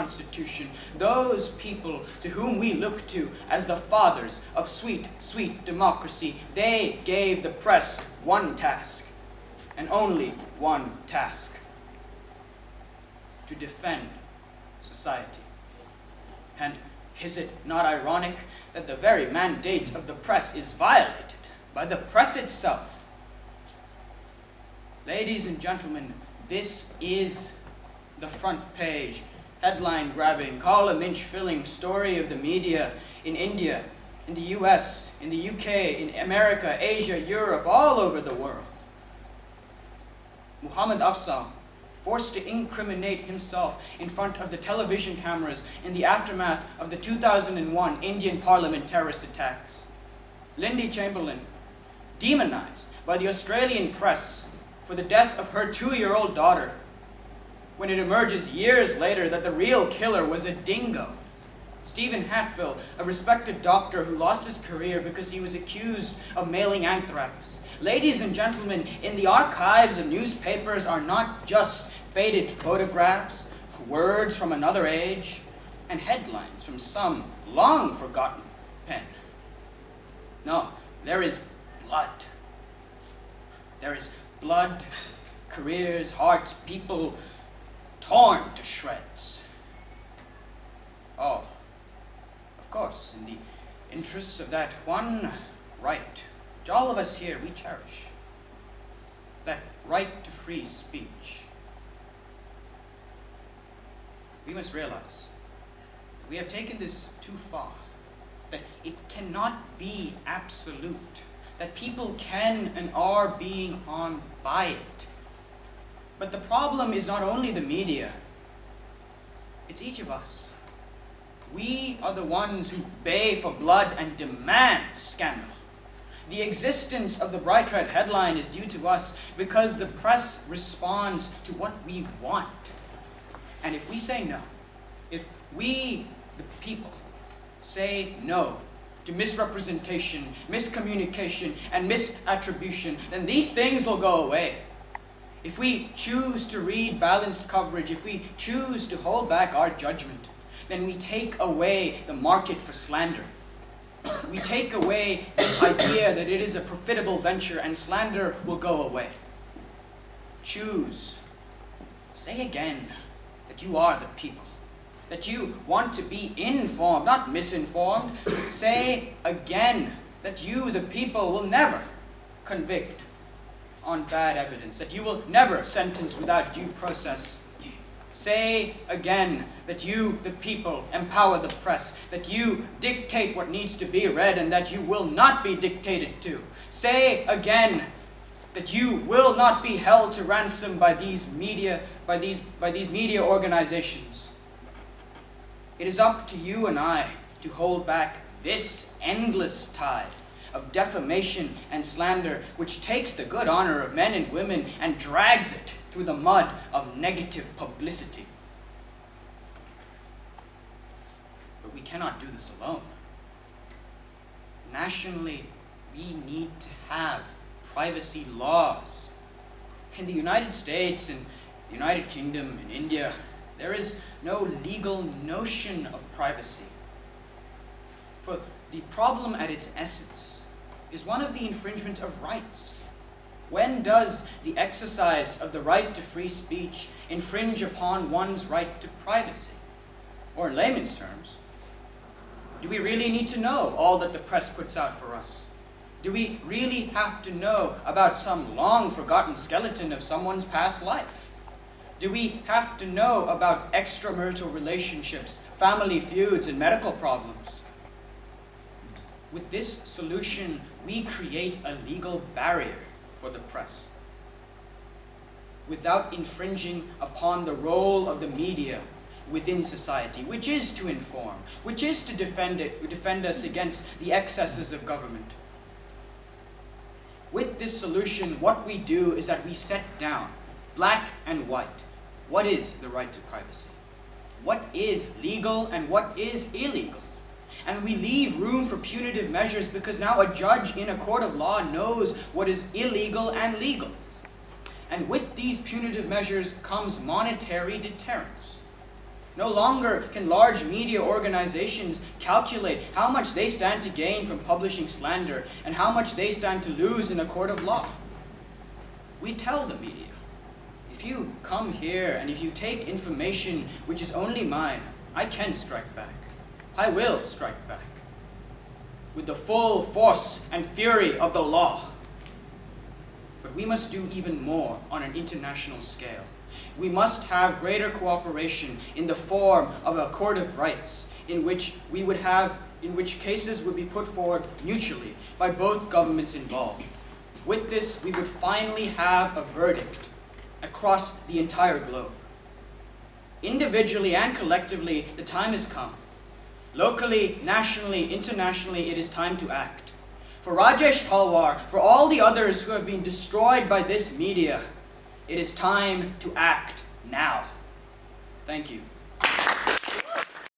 Constitution, those people to whom we look to as the fathers of sweet, sweet democracy, they gave the press one task, and only one task: to defend society. And is it not ironic that the very mandate of the press is violated by the press itself? Ladies and gentlemen, this is the front page, headline-grabbing, column-inch-filling story of the media in India, in the US, in the UK, in America, Asia, Europe, all over the world. Muhammad Afzal, forced to incriminate himself in front of the television cameras in the aftermath of the 2001 Indian Parliament terrorist attacks. Lindy Chamberlain, demonized by the Australian press for the death of her 2-year-old daughter, when it emerges years later that the real killer was a dingo. Stephen Hatfill, a respected doctor who lost his career because he was accused of mailing anthrax. Ladies and gentlemen, in the archives of newspapers are not just faded photographs, words from another age, and headlines from some long-forgotten pen. No, there is blood. There is blood, careers, hearts, people torn to shreds. All, of course, in the interests of that one right which all of us here, we cherish, that right to free speech. We must realize that we have taken this too far, that it cannot be absolute, that people can and are being harmed by it. But the problem is not only the media, it's each of us. We are the ones who bay for blood and demand scandal. The existence of the Bright Red headline is due to us because the press responds to what we want. And if we say no, if we, the people, say no to misrepresentation, miscommunication, and misattribution, then these things will go away. If we choose to read balanced coverage, if we choose to hold back our judgment, then we take away the market for slander. We take away this idea that it is a profitable venture and slander will go away. Choose. Say again that you are the people, that you want to be informed, not misinformed. Say again that you, the people, will never convict on bad evidence, that you will never sentence without due process. Say again that you, the people, empower the press, that you dictate what needs to be read and that you will not be dictated to. Say again that you will not be held to ransom by these media organizations. It is up to you and I to hold back this endless tide of defamation and slander which takes the good honor of men and women and drags it through the mud of negative publicity. But we cannot do this alone. Nationally, we need to have privacy laws. In the United States, in the United Kingdom, in India, there is no legal notion of privacy. For the problem at its essence is one of the infringement of rights. When does the exercise of the right to free speech infringe upon one's right to privacy? Or in layman's terms, do we really need to know all that the press puts out for us? Do we really have to know about some long-forgotten skeleton of someone's past life? Do we have to know about extramarital relationships, family feuds, and medical problems? With this solution, we create a legal barrier for the press, without infringing upon the role of the media within society, which is to inform, which is to defend us against the excesses of government. With this solution, what we do is that we set down, black and white, what is the right to privacy, what is legal and what is illegal. And we leave room for punitive measures because now a judge in a court of law knows what is illegal and legal. And with these punitive measures comes monetary deterrence. No longer can large media organizations calculate how much they stand to gain from publishing slander and how much they stand to lose in a court of law. We tell the media, if you come here and if you take information which is only mine, I can strike back. I will strike back with the full force and fury of the law. But we must do even more on an international scale. We must have greater cooperation in the form of a court of rights in which cases would be put forward mutually by both governments involved. With this, we would finally have a verdict across the entire globe. Individually and collectively, the time has come. Locally, nationally, internationally, it is time to act. For Rajesh Talwar, for all the others who have been destroyed by this media, it is time to act now. Thank you.